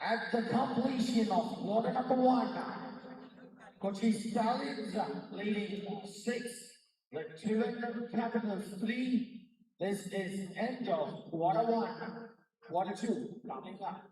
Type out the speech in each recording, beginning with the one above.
At the completion of quarter number 1, Kochi Stallions leading 6, the Trivandrum Capitals 3. This is end of quarter 1. Quarter 2 coming up.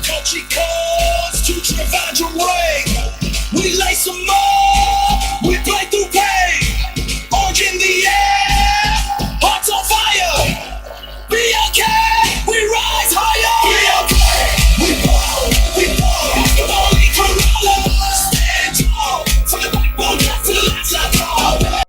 Kochi comes to Trivandrum rain. We lace them up, we play through pain. Orange in the air, hearts on fire. Be okay, we rise higher. Be okay, we fall. Come on, leave Corona. Stand tall, from the backbone left to the left side tall.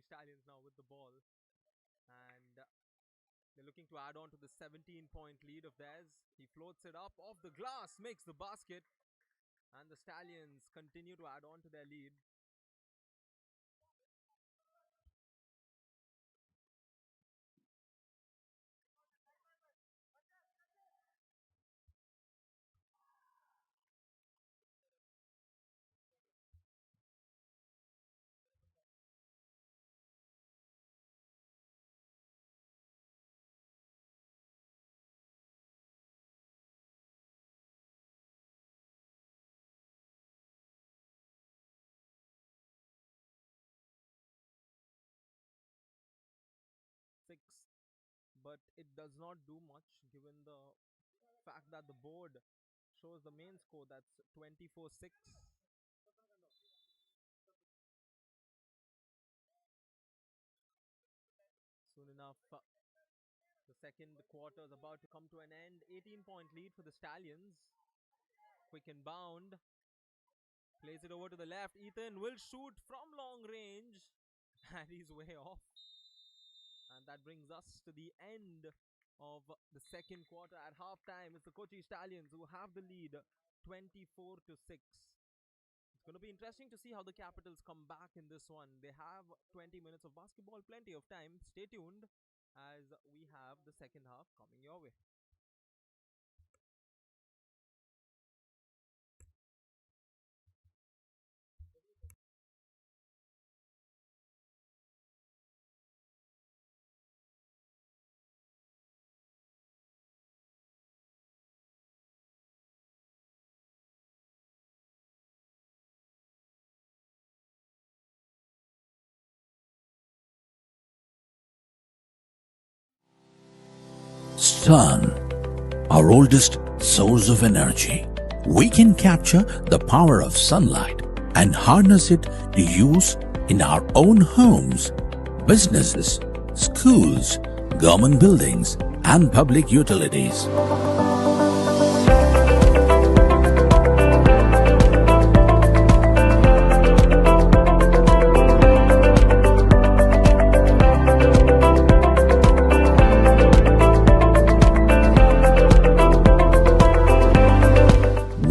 Kochi Stallions now with the ball. And they're looking to add on to the 17-point lead of theirs. He floats it up off the glass, makes the basket. And the Stallions continue to add on to their lead. Six, but it does not do much given the fact that the board shows the main score, that's 24-6. Soon enough, the second quarter is about to come to an end. 18-point lead for the Stallions. Quick and bound. Plays it over to the left. Ethan will shoot from long range. And he's way off. And that brings us to the end of the second quarter. At halftime, it's the Kochi Stallions who have the lead 24-6. It's going to be interesting to see how the Capitals come back in this one. They have 20 minutes of basketball, plenty of time. Stay tuned as we have the second half coming your way. Sun, our oldest source of energy. We can capture the power of sunlight and harness it to use in our own homes, businesses, schools, government buildings, and public utilities.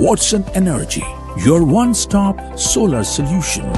Watson Energy, your one-stop solar solution.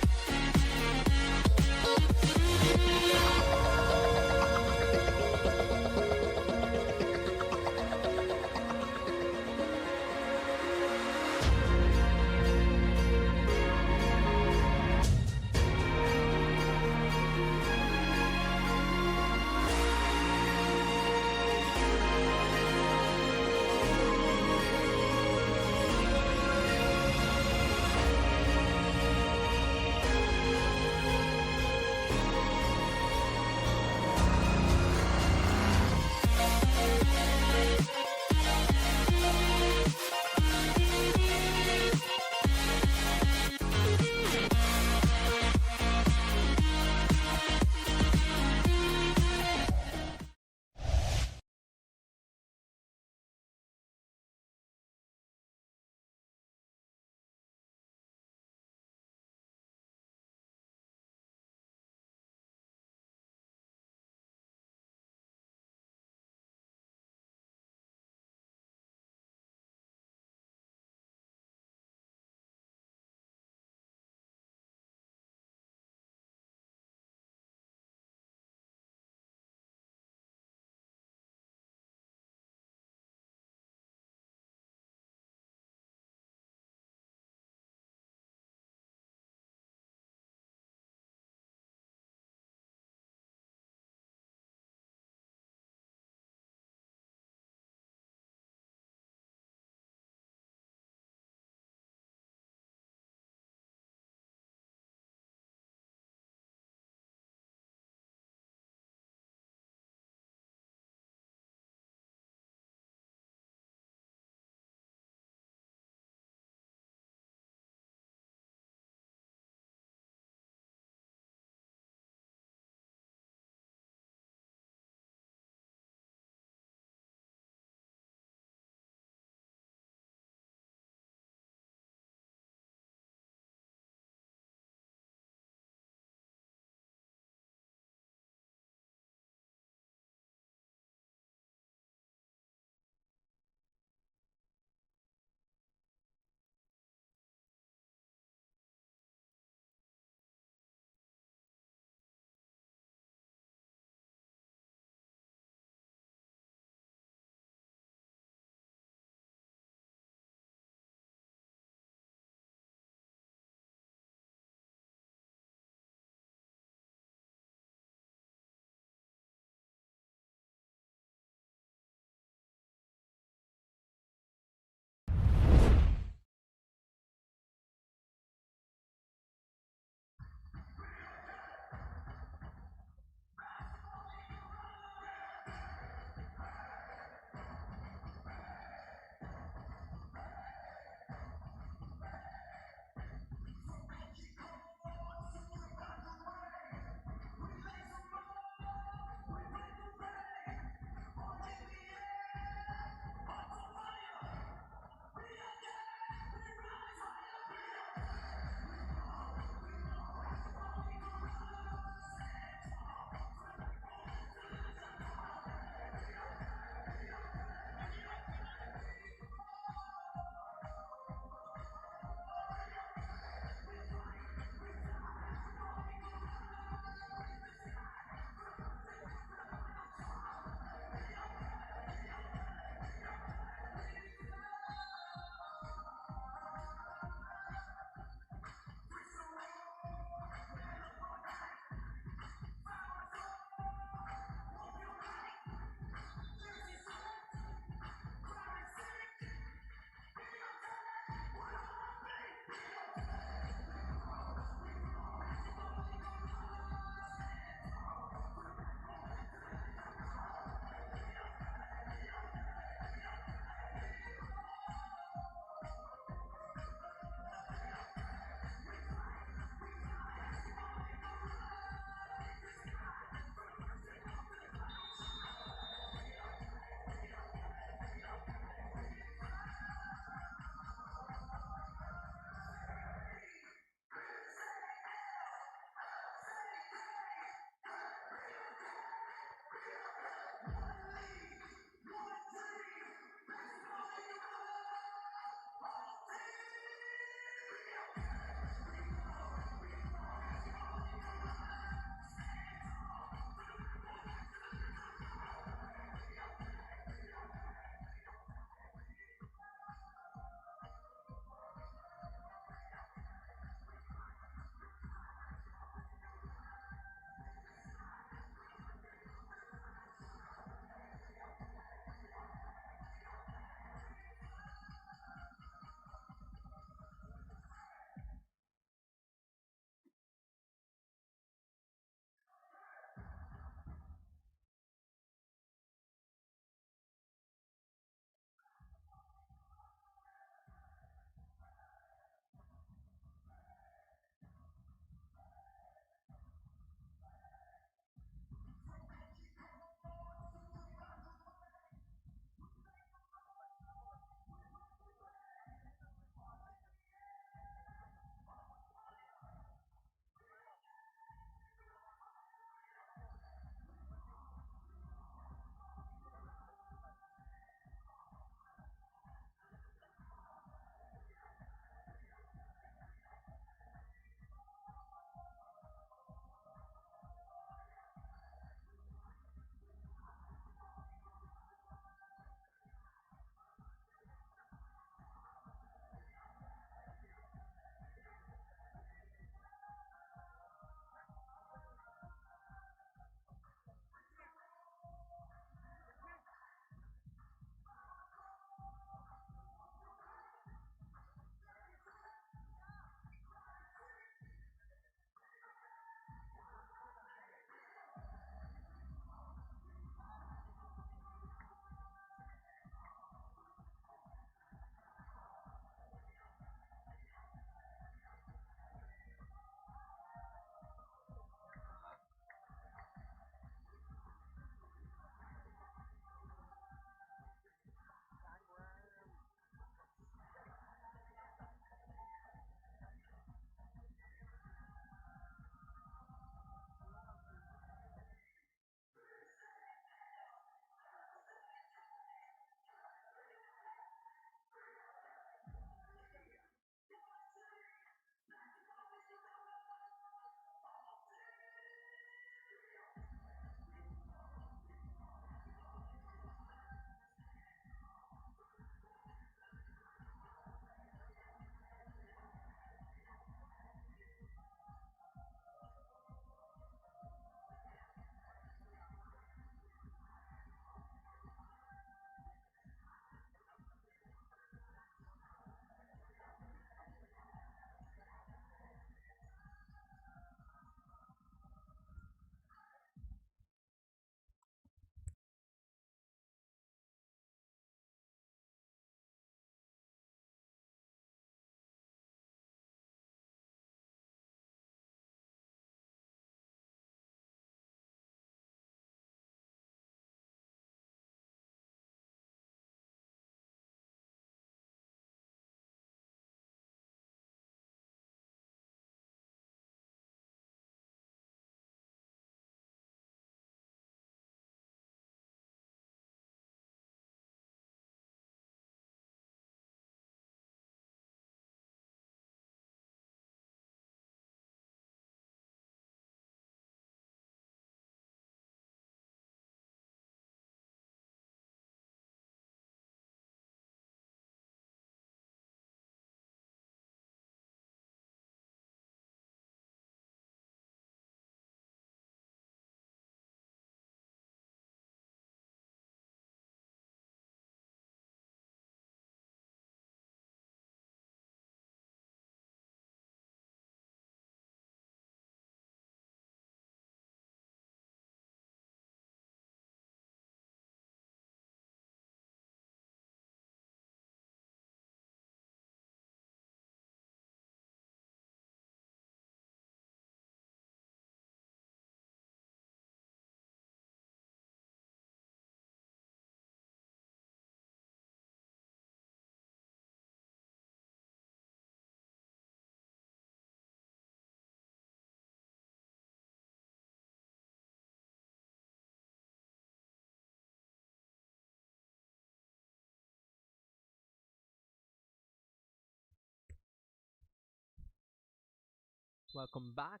Welcome back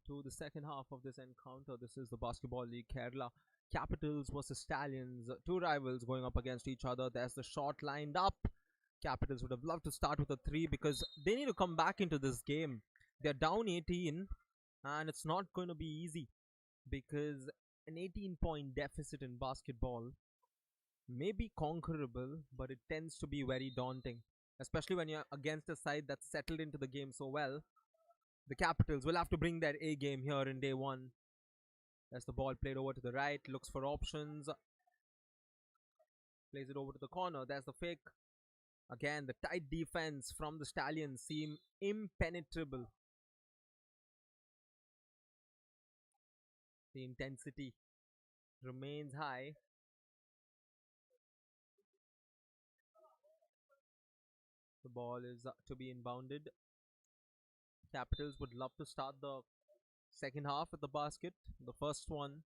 to the second half of this encounter. This is the Basketball League Kerala Capitals versus Stallions. Two rivals going up against each other. There's the shot lined up. Capitals would have loved to start with a 3 because they need to come back into this game. They're down 18 and it's not going to be easy because an 18-point deficit in basketball may be conquerable, but it tends to be very daunting, especially when you're against a side that's settled into the game so well. The Capitals will have to bring their A game here in day one. As the ball played over to the right, looks for options, plays it over to the corner. There's the fake. Again, the tight defense from the Stallions seem impenetrable. The intensity remains high. The ball is to be inbounded. Capitals would love to start the second half at the basket. The first one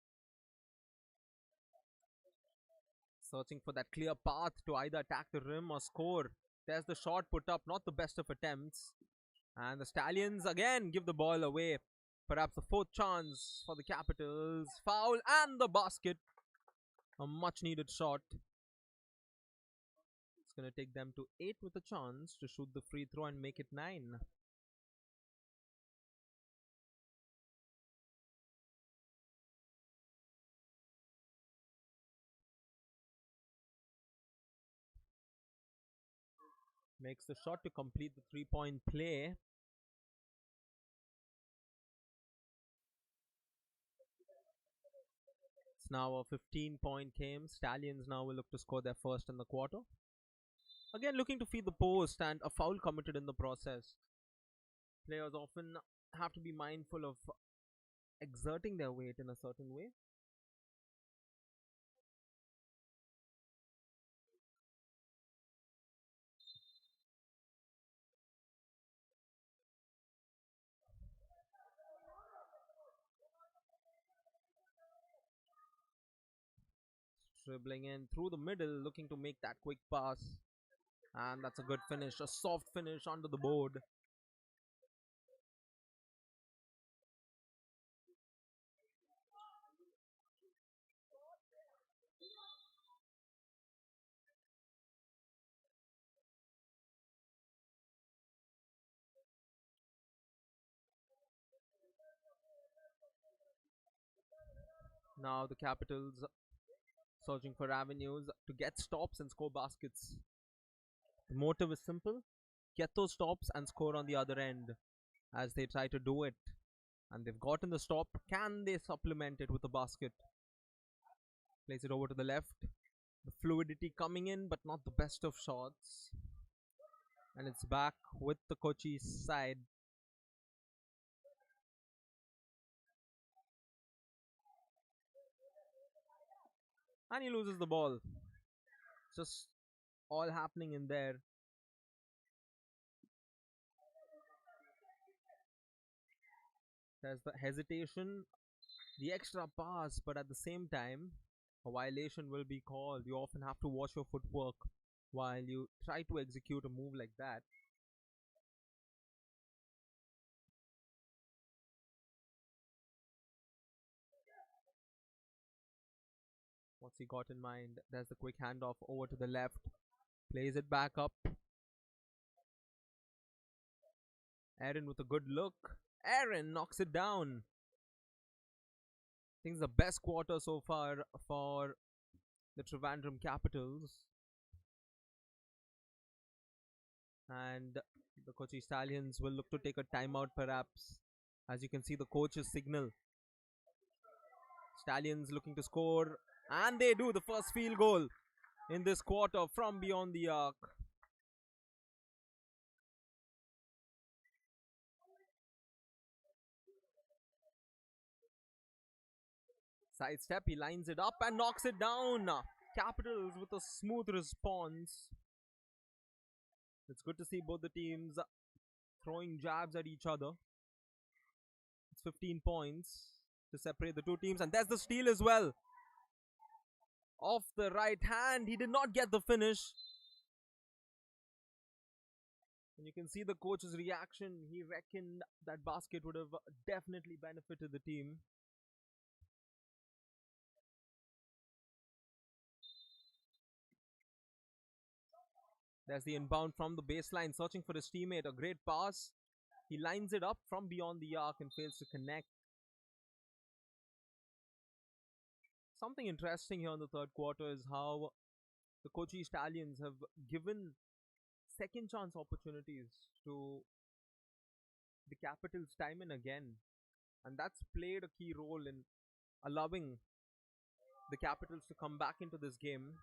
searching for that clear path to either attack the rim or score. There's the shot put up, not the best of attempts. And the Stallions again give the ball away. Perhaps the fourth chance for the Capitals. Foul and the basket. A much needed shot. It's going to take them to 8 with a chance to shoot the free throw and make it 9. Makes the shot to complete the 3-point play. It's now a 15-point game. Stallions now will look to score their first in the quarter. Again, looking to feed the post and a foul committed in the process. Players often have to be mindful of exerting their weight in a certain way. Dribbling in through the middle, looking to make that quick pass. And that's a good finish, a soft finish onto the board. Now the Capitals searching for avenues to get stops and score baskets. The motive is simple: get those stops and score on the other end. As they try to do it, and they've gotten the stop, can they supplement it with a basket? Plays it over to the left. The fluidity coming in, but not the best of shots. And it's back with the Kochi side. And he loses the ball. Just all happening in there. There's the hesitation, the extra pass, but at the same time, a violation will be called. You often have to watch your footwork while you try to execute a move like that. What's he got in mind? There's the quick handoff over to the left. Plays it back up. Aaron with a good look. Aaron knocks it down. I think it's the best quarter so far for the Trivandrum Capitals. And the Kochi Stallions will look to take a timeout perhaps. As you can see, the coach's signal. Stallions looking to score. And they do the first field goal in this quarter from beyond the arc. Sidestep, he lines it up and knocks it down. Capitals with a smooth response. It's good to see both the teams throwing jabs at each other. It's 15 points to separate the two teams. And there's the steal as well. Off the right hand, he did not get the finish. And you can see the coach's reaction. He reckoned that basket would have definitely benefited the team. There's the inbound from the baseline, searching for his teammate. A great pass. He lines it up from beyond the arc and fails to connect. Something interesting here in the third quarter is how the Kochi Stallions have given second chance opportunities to the Capitals time and again. And that's played a key role in allowing the Capitals to come back into this game.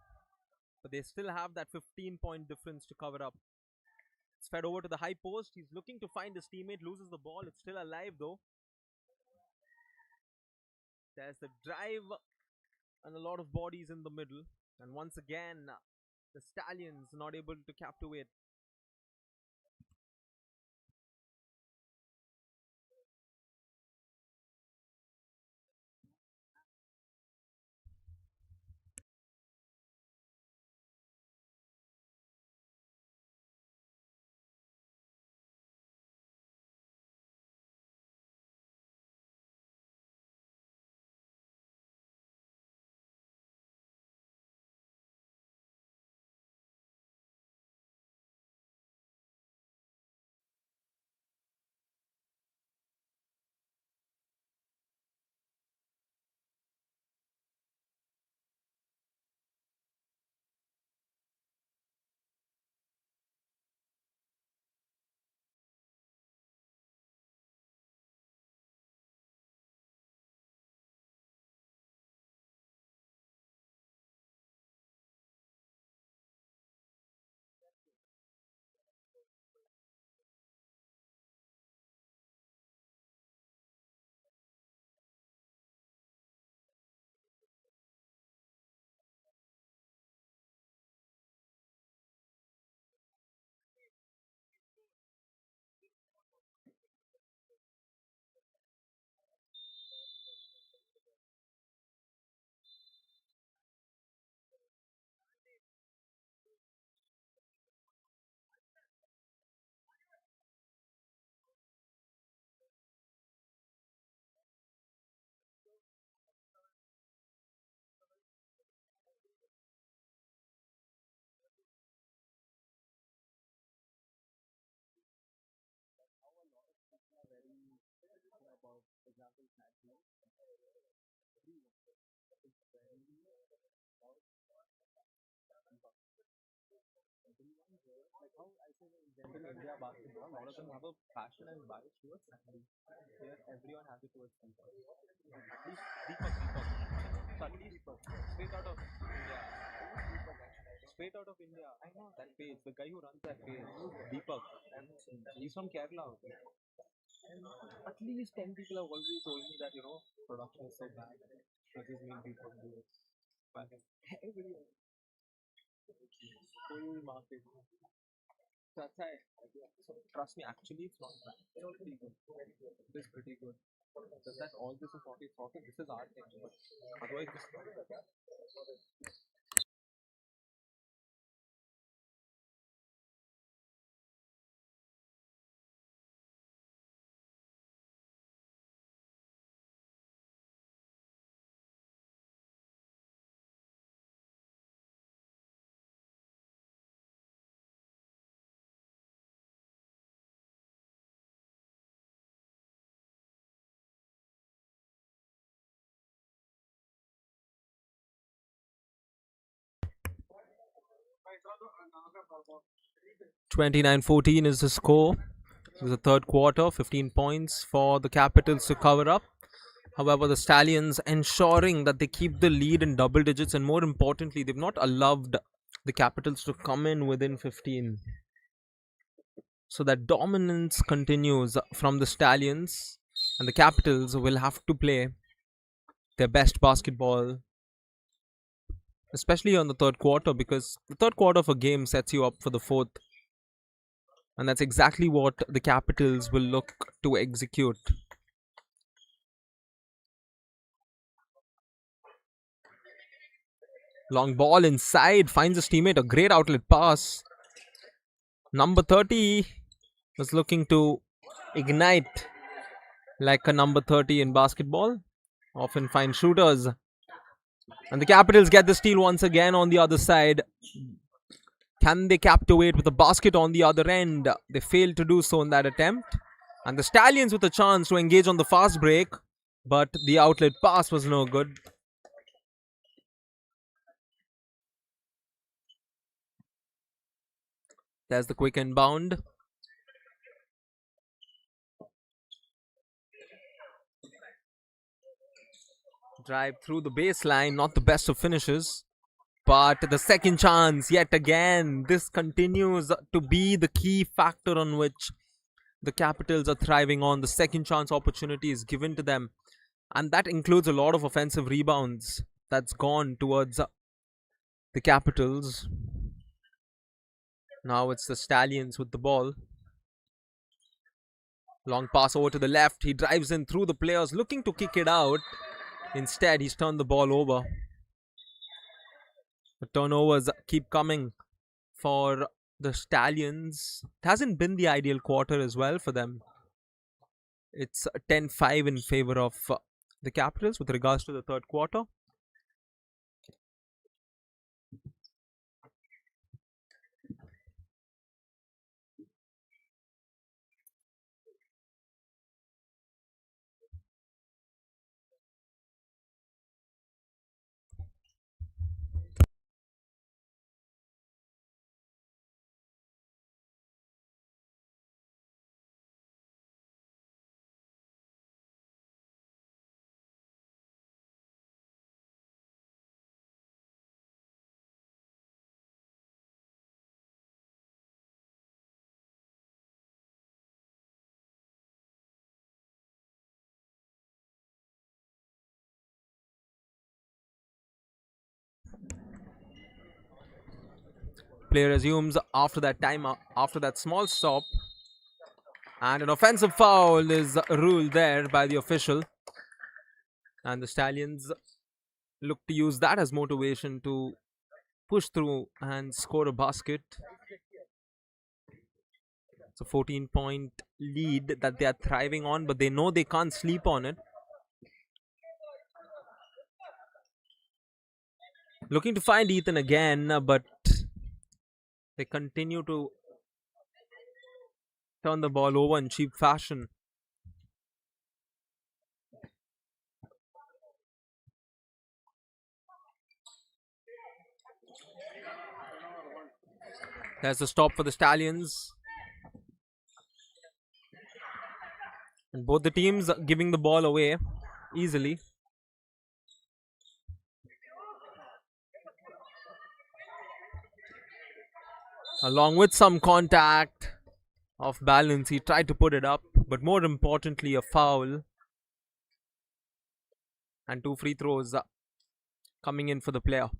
But they still have that 15-point difference to cover up. It's fed over to the high post. He's looking to find his teammate, loses the ball. It's still alive though. There's the drive and a lot of bodies in the middle. And once again, the Stallions not able to captivate. Like how I say in general India basketball, a lot of them have a passion and bias towards Gandhi. Here, everyone has it towards Deepak. At least Deepak. So at least Deepak, straight out of India. Straight out of India. I know that page. The guy who runs that page, Deepak. He's from Kerala. And at least 10 people have already told me that production is so bad. That is main Deepak do it. But everyone, full market. That's why, so trust me, actually, it's not bad. It's pretty good. It is pretty good. Just that all this is not sorted. This is our thing. But otherwise, this is not bad. 29-14 is the score. This is the third quarter, 15 points for the Capitals to cover up. However, the Stallions ensuring that they keep the lead in double digits, and more importantly, they've not allowed the Capitals to come in within 15. So that dominance continues from the Stallions, and the Capitals will have to play their best basketball, especially on the third quarter, because the third quarter of a game sets you up for the fourth. And that's exactly what the Capitals will look to execute. Long ball inside, finds his teammate, a great outlet pass. Number 30 was looking to ignite like a number 30 in basketball. Often find shooters. And the Capitals get the steal once again on the other side. Can they captivate with a basket on the other end? They failed to do so in that attempt. And the Stallions with a chance to engage on the fast break, but the outlet pass was no good. There's the quick inbound. Drive through the baseline, not the best of finishes. But the second chance, yet again, this continues to be the key factor on which the Capitals are thriving on. The second chance opportunity is given to them. And that includes a lot of offensive rebounds that's gone towards the Capitals. Now it's the Stallions with the ball. Long pass over to the left. He drives in through the players, looking to kick it out. Instead, he's turned the ball over. The turnovers keep coming for the Stallions. It hasn't been the ideal quarter as well for them. It's 10-5 in favor of the Capitals with regards to the third quarter. Play resumes after that time, after that small stop. And an offensive foul is ruled there by the official. And the Stallions look to use that as motivation to push through and score a basket. It's a 14-point lead that they are thriving on, but they know they can't sleep on it. Looking to find Ethan again, but they continue to turn the ball over in cheap fashion. There's a stop for the Stallions. And both the teams giving the ball away easily. Along with some contact, off balance, he tried to put it up, but more importantly, a foul. And 2 free throws coming in for the player.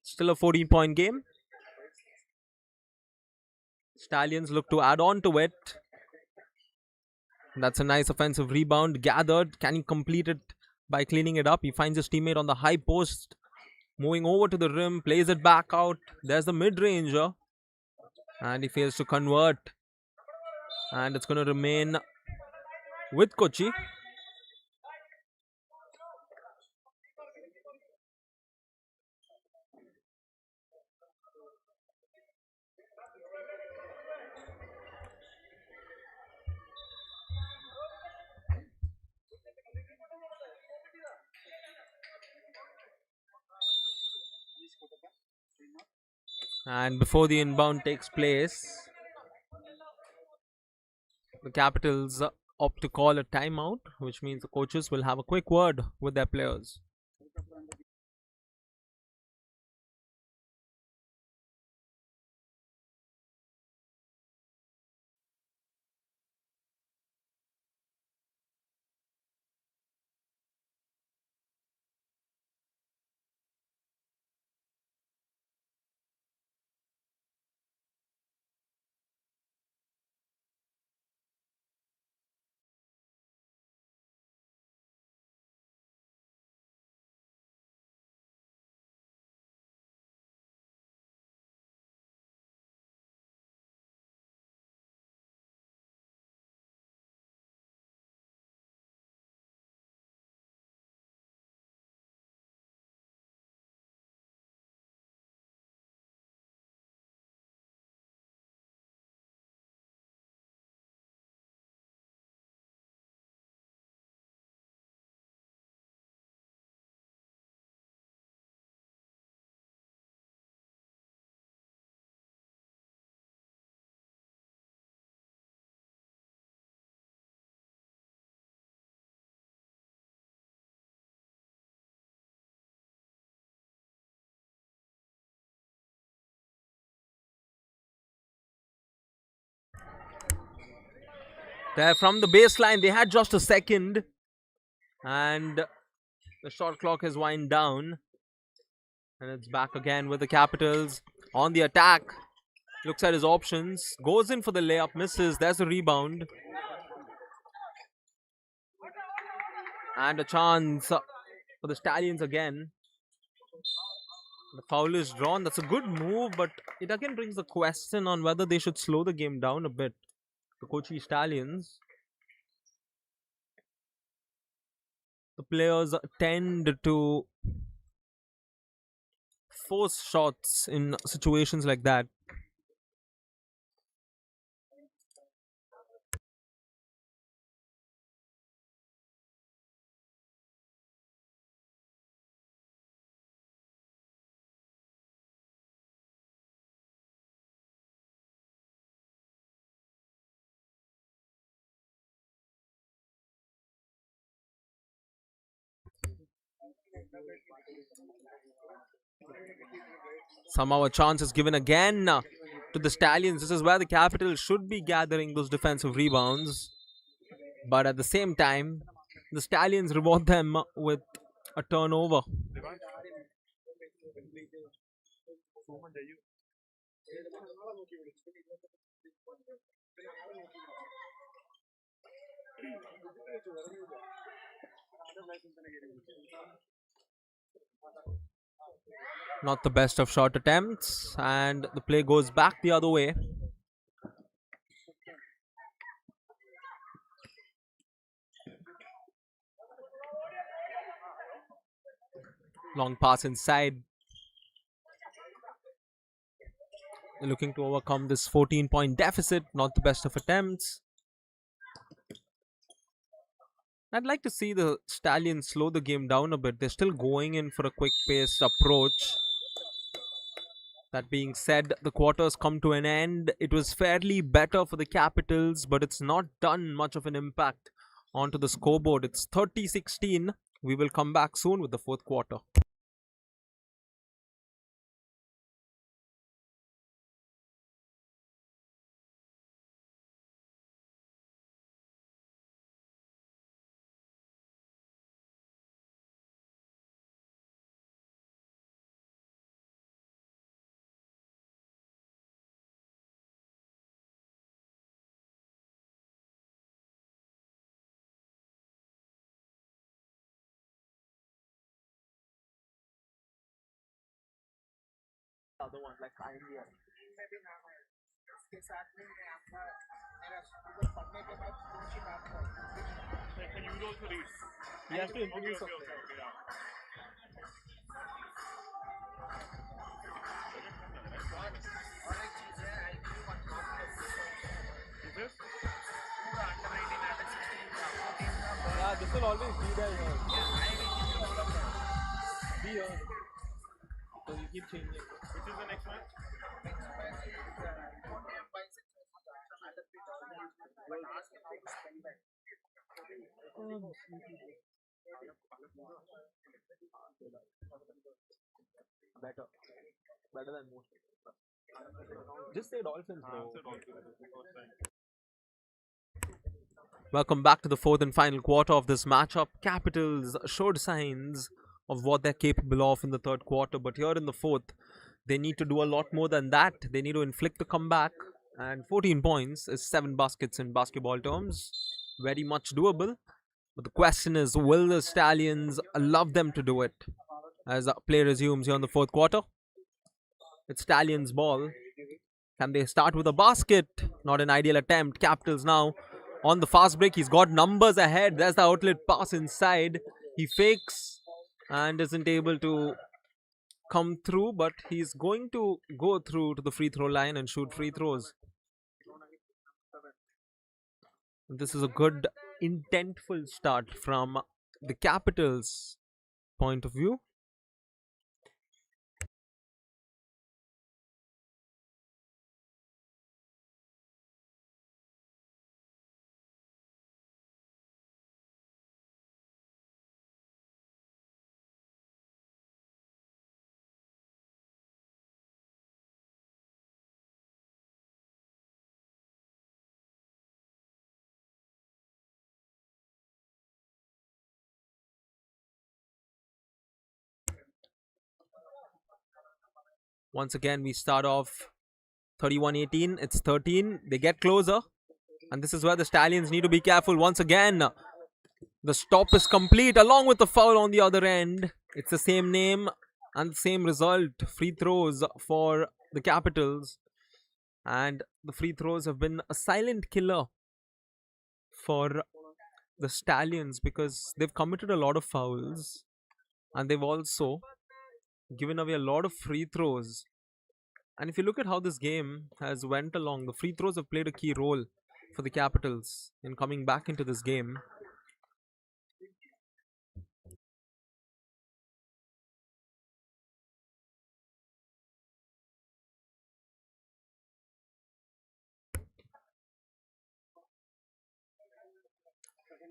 Still a 14-point game. Stallions look to add on to it. That's a nice offensive rebound. Gathered. Can he complete it by cleaning it up? He finds his teammate on the high post. Moving over to the rim. Plays it back out. There's the mid-ranger. And he fails to convert. And it's going to remain with Kochi. And before the inbound takes place, the Capitals opt to call a timeout, which means the coaches will have a quick word with their players. There from the baseline, they had just a second. And the shot clock has wind down. And it's back again with the Capitals on the attack. Looks at his options. Goes in for the layup. Misses. There's a rebound. And a chance for the Stallions again. The foul is drawn. That's a good move, but it again brings the question on whether they should slow the game down a bit. The Kochi Stallions. The players tend to force shots in situations like that. Somehow a chance is given again to the Stallions. This is where the Capitals should be gathering those defensive rebounds. But at the same time, the Stallions reward them with a turnover. Not the best of shot attempts, and the play goes back the other way. Long pass inside. Looking to overcome this 14-point deficit. Not the best of attempts. I'd like to see the Stallions slow the game down a bit. They're still going in for a quick paced approach. That being said, the quarters come to an end. It was fairly better for the Capitals, but it's not done much of an impact onto the scoreboard. It's 30-16. We will come back soon with the fourth quarter. Other one, like India. He has to introduce something. Yeah, this will always be there here. Be here. So you keep changing. Which is the next one? Better. Better than most. Just say Dolphins, bro. Welcome back to the fourth and final quarter of this matchup. Capitals showed signs of what they're capable of in the third quarter, but here in the fourth, they need to do a lot more than that. They need to inflict the comeback, and 14 points is 7 baskets in basketball terms. Very much doable. But the question is, will the Stallions allow them to do it? As play resumes here in the fourth quarter, it's Stallions' ball. Can they start with a basket? Not an ideal attempt. Capitals now on the fast break. He's got numbers ahead. There's the outlet pass inside. He fakes and isn't able to come through, but he's going to go through to the free throw line and shoot free throws. This is a good, intentful start from the Capitals' point of view. Once again, we start off 31-18. It's 13. They get closer. And this is where the Stallions need to be careful. Once again, the stop is complete along with the foul on the other end. It's the same name and the same result. Free throws for the Capitals. And the free throws have been a silent killer for the Stallions because they've committed a lot of fouls. And they've also given away a lot of free throws. And if you look at how this game has went along, the free throws have played a key role for the Capitals in coming back into this game.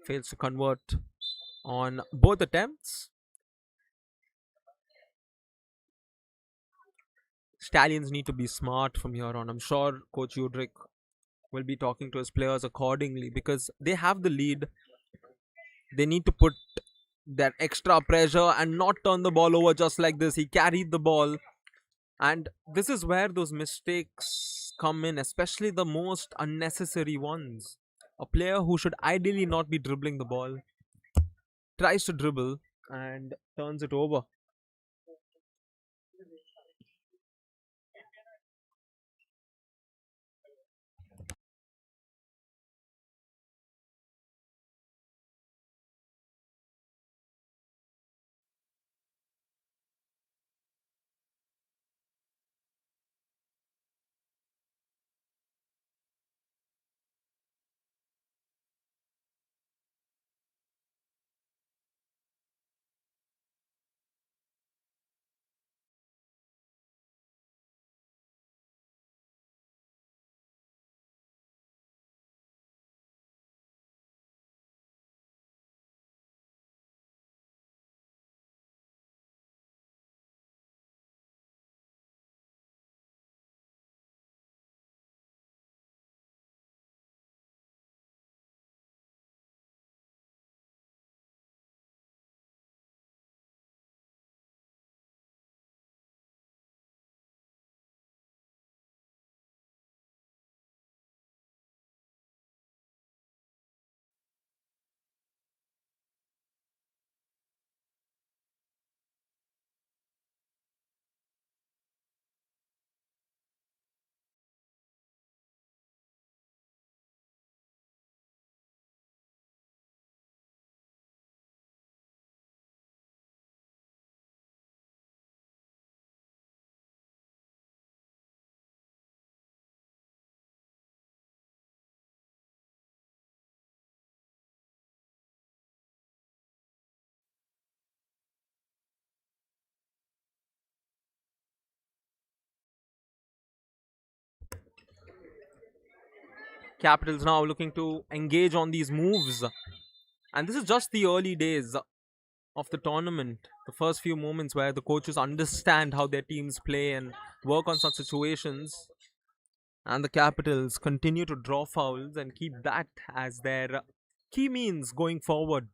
Fails to convert on both attempts. Stallions need to be smart from here on. I'm sure Coach Udrich will be talking to his players accordingly because they have the lead. They need to put that extra pressure and not turn the ball over just like this. He carried the ball. And this is where those mistakes come in, especially the most unnecessary ones. A player who should ideally not be dribbling the ball tries to dribble and turns it over. Capitals now looking to engage on these moves. And this is just the early days of the tournament. The first few moments where the coaches understand how their teams play and work on such situations. And the Capitals continue to draw fouls and keep that as their key means going forward.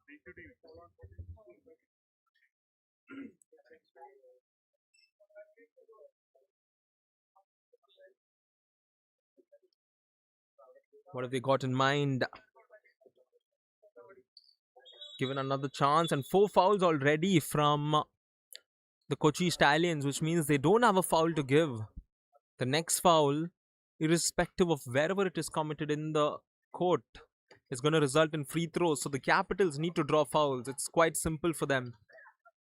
What have they got in mind? Given another chance and 4 fouls already from the Kochi Stallions, which means they don't have a foul to give. The next foul, irrespective of wherever it is committed in the court, is going to result in free throws. So the Capitals need to draw fouls. It's quite simple for them.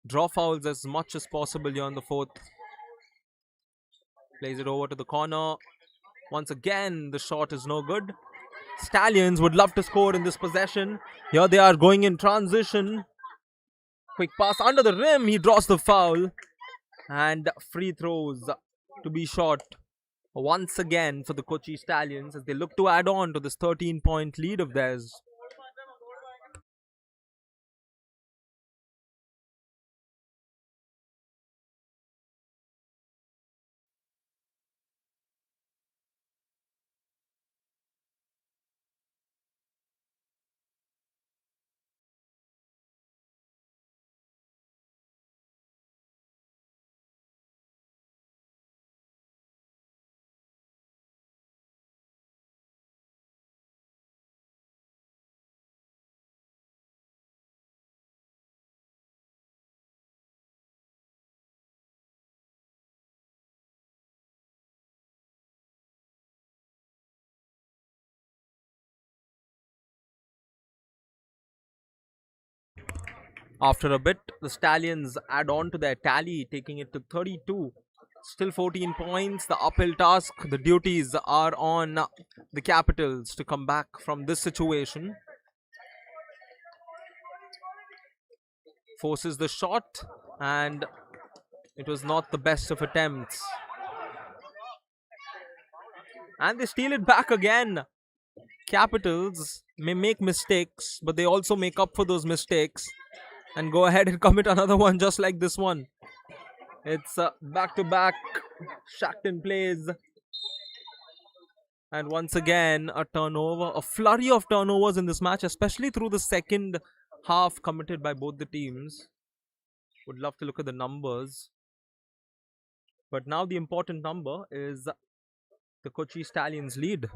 Draw fouls as much as possible here in the fourth. Plays it over to the corner. Once again, the shot is no good. Stallions would love to score in this possession. Here they are going in transition. Quick pass under the rim. He draws the foul. And free throws to be shot once again for the Kochi Stallions as they look to add on to this 13-point lead of theirs. After a bit, the Stallions add on to their tally, taking it to 32. Still 14 points. The uphill task, the duties are on the Capitals to come back from this situation. Forces the shot, and it was not the best of attempts. And they steal it back again. Capitals may make mistakes, but they also make up for those mistakes and go ahead and commit another one just like this one. It's back-to-back Shackton plays. And once again, a turnover, a flurry of turnovers in this match, especially through the second half committed by both the teams. Would love to look at the numbers. But now the important number is the Kochi Stallions lead.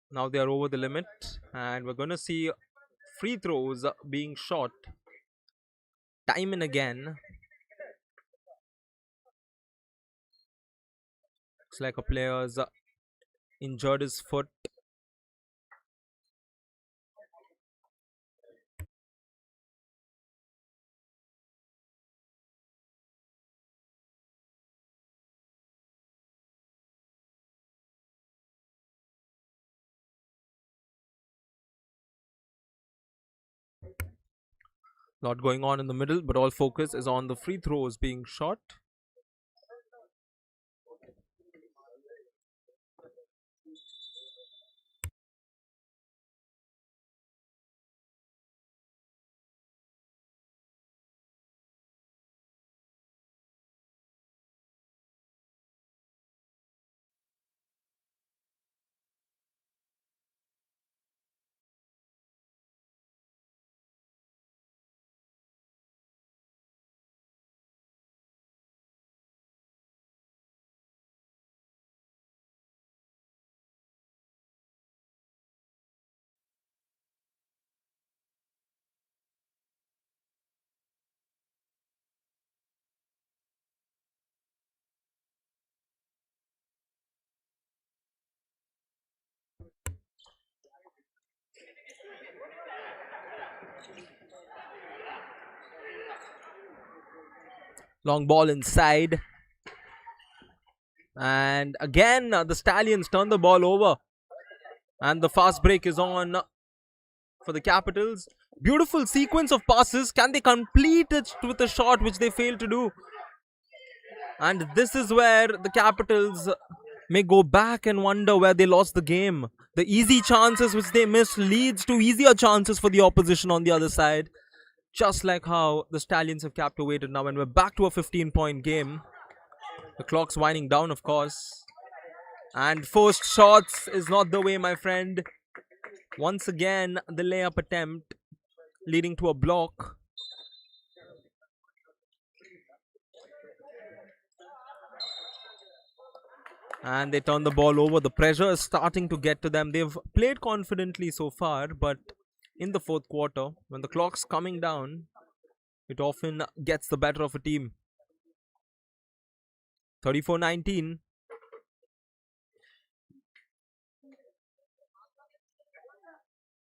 Now they are over the limit, and we're going to see free throws being shot time and again. Looks like a player's injured his foot. Lot going on in the middle, but all focus is on the free throws being shot. Long ball inside. And again, the Stallions turn the ball over. And the fast break is on for the Capitals. Beautiful sequence of passes. Can they complete it with a shot, which they fail to do? And this is where the Capitals may go back and wonder where they lost the game. The easy chances which they missed leads to easier chances for the opposition on the other side. Just like how the Stallions have captivated now, and we're back to a 15-point game. The clock's winding down, of course. And forced shots is not the way, my friend. Once again, the layup attempt leading to a block. And they turn the ball over. The pressure is starting to get to them. They've played confidently so far, but in the fourth quarter, when the clock's coming down, it often gets the better of a team. 34-19.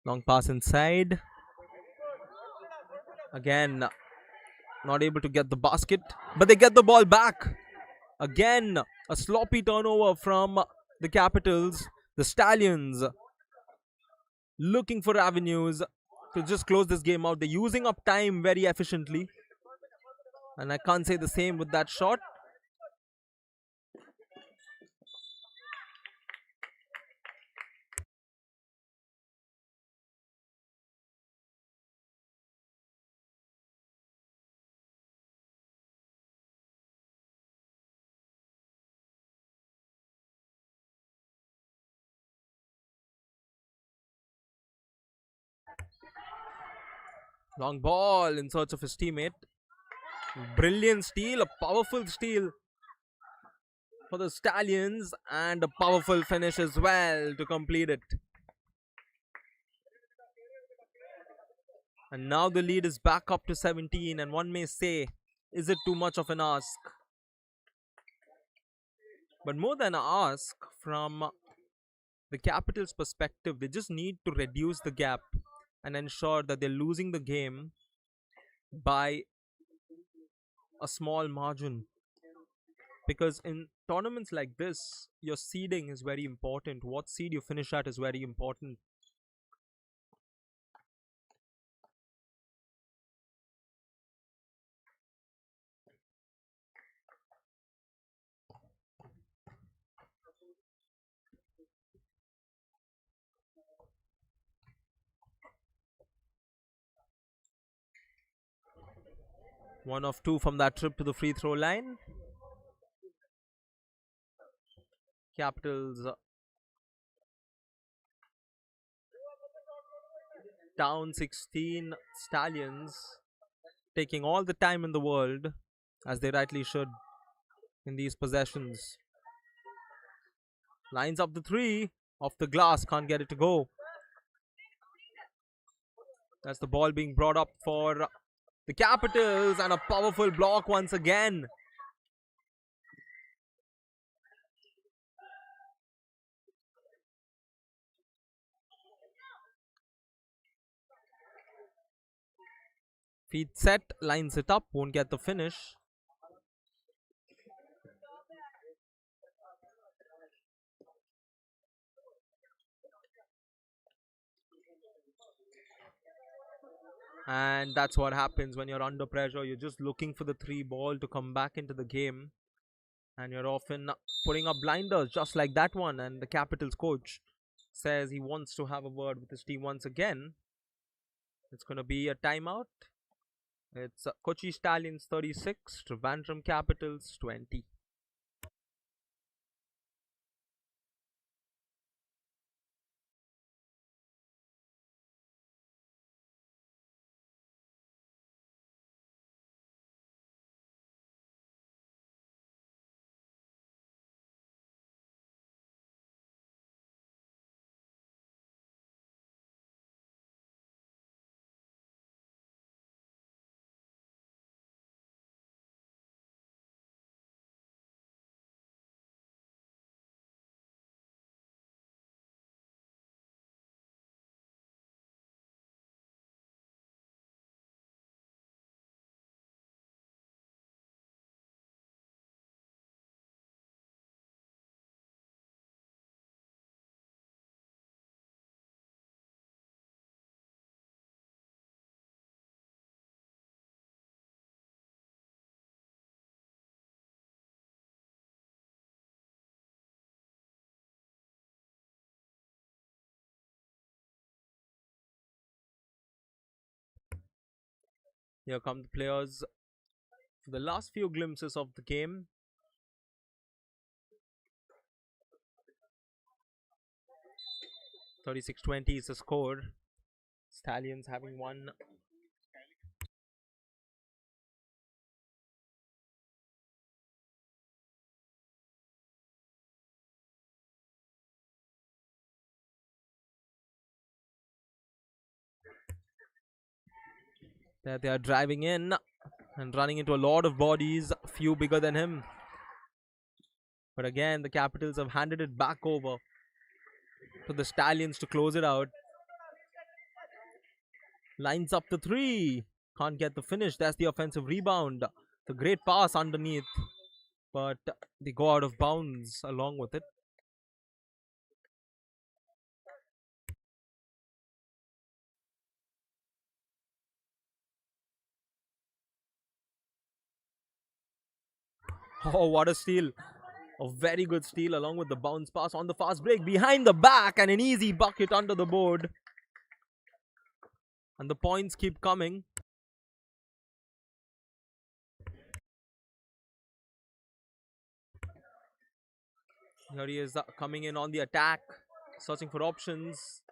Long pass inside. Again, not able to get the basket, but they get the ball back. Again, a sloppy turnover from the Capitals. The Stallions looking for avenues to just close this game out. They're using up time very efficiently. And I can't say the same with that shot. Long ball in search of his teammate. Brilliant steal, a powerful steal. for the Stallions, and a powerful finish as well to complete it. And now the lead is back up to 17, and one may say, is it too much of an ask? But more than an ask, from the Capitals' perspective, they just need to reduce the gap and ensure that they're losing the game by a small margin. Because in tournaments like this, your seeding is very important. What seed you finish at is very important. One of two from that trip to the free throw line. Capitals down 16. Stallions taking all the time in the world, as they rightly should, in these possessions. Lines up the three, off the glass, can't get it to go. That's the ball being brought up for the Capitals, and a powerful block once again. Feet set, lines it up, won't get the finish. And that's what happens when you're under pressure. You're just looking for the three ball to come back into the game, and you're often putting up blinders just like that one. And the Capitals coach says he wants to have a word with his team once again. It's going to be a timeout. It's Kochi Stallions 36, Trivandrum Capitals 20. Here come the players for the last few glimpses of the game. (36-20) is the score. Stallions having won. There they are driving in and running into a lot of bodies, few bigger than him. But again, the Capitals have handed it back over to the Stallions to close it out. Lines up the three. Can't get the finish. That's the offensive rebound. The great pass underneath. But they go out of bounds along with it. Oh, what a steal. A very good steal along with the bounce pass on the fast break. Behind the back and an easy bucket under the board. And the points keep coming. Here he is coming in on the attack, searching for options.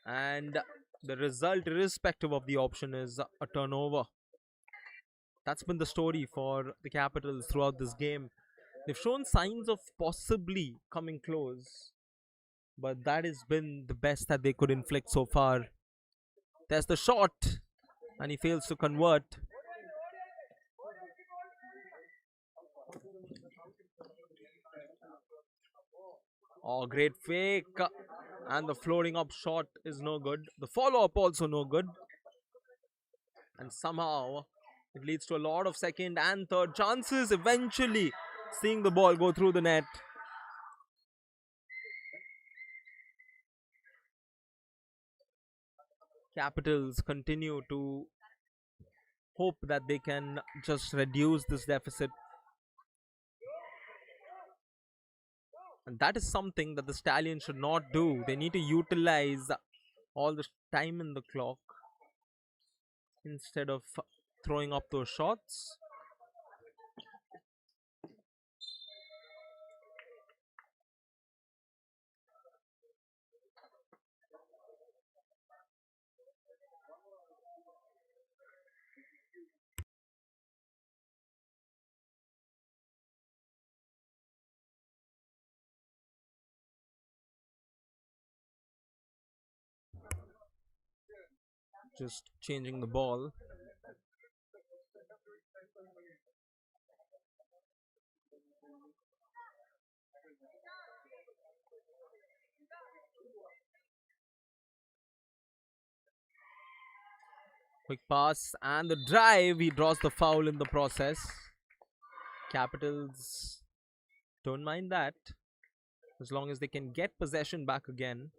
And the result, irrespective of the option, is a turnover. That's been the story for the Capitals throughout this game. They've shown signs of possibly coming close, but that has been the best that they could inflict so far. There's the shot, and he fails to convert. Oh, great fake. And the floating up shot is no good. The follow up also no good. And somehow it leads to a lot of second and third chances, eventually seeing the ball go through the net. Capitals continue to hope that they can just reduce this deficit. And that is something that the Stallions should not do. They need to utilize all the time in the clock instead of throwing up those shots. Just changing the ball. Quick pass and the drive. He draws the foul in the process. Capitals don't mind that as long as they can get possession back again.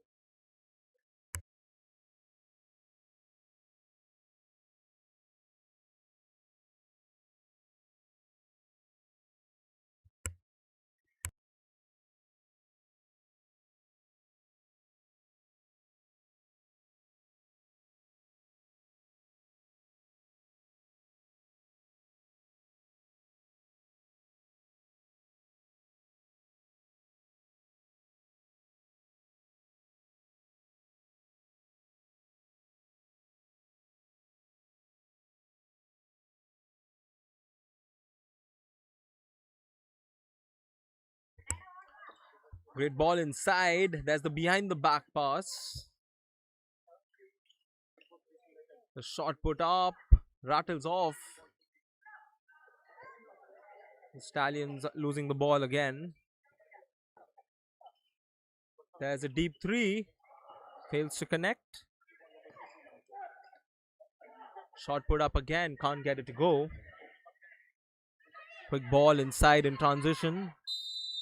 Great ball inside. There's the behind the back pass. The shot put up, rattles off. The Stallions losing the ball again. There's a deep three. Fails to connect. Shot put up again. Can't get it to go. Quick ball inside in transition.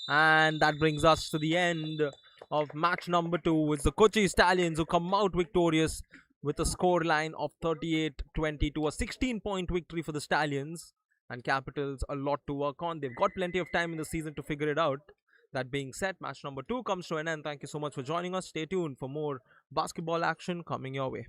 And that brings us to the end of match number 2. It's the Kochi Stallions who come out victorious with a scoreline of 38-20 to a 16-point victory for the Stallions. And Capitals a lot to work on. They've got plenty of time in the season to figure it out. That being said, match number 2 comes to an end. Thank you so much for joining us. Stay tuned for more basketball action coming your way.